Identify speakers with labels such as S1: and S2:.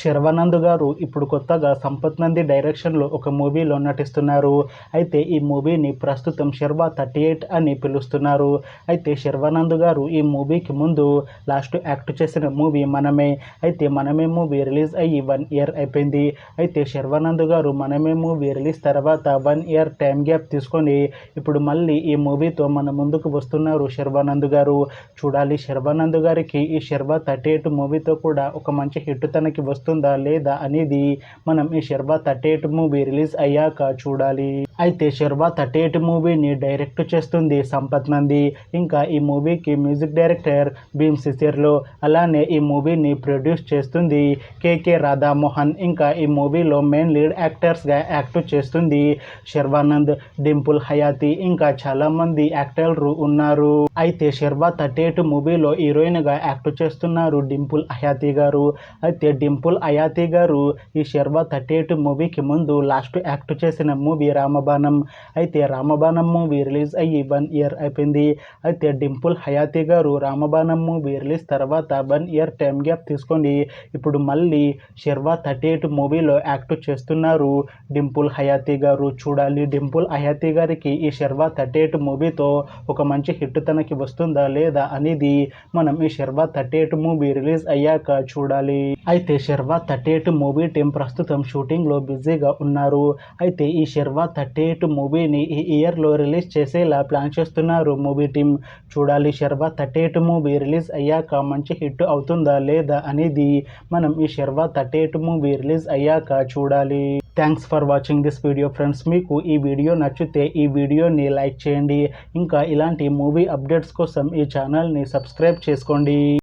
S1: శర్వానంద్ గారు ఇప్పుడు కొత్తగా సంపత్ నంది డైరెక్షన్లో ఒక మూవీలో నటిస్తున్నారు. అయితే ఈ మూవీని ప్రస్తుతం శర్వా 38 అని పిలుస్తున్నారు. అయితే శర్వానంద్ గారు ఈ మూవీకి ముందు లాస్ట్ యాక్ట్ చేసిన మూవీ మనమే. అయితే మనమే మూవీ రిలీజ్ అయ్యి 1 ఇయర్ అయిపోయింది. అయితే శర్వానంద్ గారు మనమే మూవీ రిలీజ్ తర్వాత 1 ఇయర్ టైం గ్యాప్ తీసుకొని ఇప్పుడు మళ్ళీ ఈ మూవీతో మన ముందుకు వస్తున్నారు శర్వానంద్ గారు. చూడాలి శర్వానంద్ గారికి ఈ శర్వా 38 మూవీతో కూడా ఒక మంచి హిట్ తనకి వస్తుందా లేదా అనేది మనం ఈ శర్వా 38 మూవీ రిలీజ్ అయ్యాక చూడాలి. అయితే శర్వా 38 మూవీని డైరెక్ట్ చేస్తుంది సంపత్ నంది. ఇంకా ఈ మూవీకి మ్యూజిక్ డైరెక్టర్ భీమ్ సిసిర్లో, అలానే ఈ మూవీని ప్రొడ్యూస్ చేస్తుంది కేకే రాధామోహన్. ఇంకా ఈ మూవీలో మెయిన్ లీడ్ యాక్టర్స్గా యాక్ట్ చేస్తుంది శర్వానంద్, డింపుల్ హయాతి, ఇంకా చాలామంది యాక్టర్లు ఉన్నారు. అయితే శర్వా 38 మూవీలో హీరోయిన్గా యాక్ట్ చేస్తున్నారు డింపుల్ హయాతి గారు. అయితే డింపుల్ హయాతి గారు ఈ శర్వా 38 మూవీకి ముందు లాస్ట్ యాక్ట్ చేసిన మూవీ రామబాణం. అయితే రామబాణం మూవీ రిలీజ్ అయ్యి 1 ఇయర్ అయిపోయింది. అయితే డింపుల్ హయాతి గారు రామబాణం మూవీ రిలీజ్ తర్వాత 1 ఇయర్ టైం గ్యాప్ తీసుకొని ఇప్పుడు మళ్ళీ శర్వా 38 మూవీలో యాక్ట్ చేస్తున్నారు డింపుల్ హయాతి గారు. చూడాలి డింపుల్ హయాతి గారికి ఈ శర్వా 38 మూవీతో ఒక మంచి హిట్ తనకి వస్తుందా లేదా అనేది మనం ఈ శర్వా 38 మూవీ రిలీజ్ అయ్యాక చూడాలి. అయితే శర్వా 38 మూవీ టీం ప్రస్తుతం షూటింగ్లో బిజీగా ఉన్నారు. అయితే ఈ శర్వా 38 మూవీని ఈ ఇయర్లో రిలీజ్ చేసేలా ప్లాన్ చేస్తున్నారు మూవీ టీం. చూడాలి శర్వా 38 మూవీ రిలీజ్ అయ్యాక మంచి హిట్ అవుతుందా లేదా అనేది మనం ఈ శర్వా 38 మూవీ రిలీజ్ అయ్యాక చూడాలి. Thanks for watching this video friends. మీకు ఈ వీడియో నచ్చితే ఈ వీడియోని లైక్ చేయండి. ఇంకా ఇలాంటి మూవీ అప్డేట్స్ కోసం ఈ ఛానల్ని సబ్స్క్రైబ్ చేసుకోండి.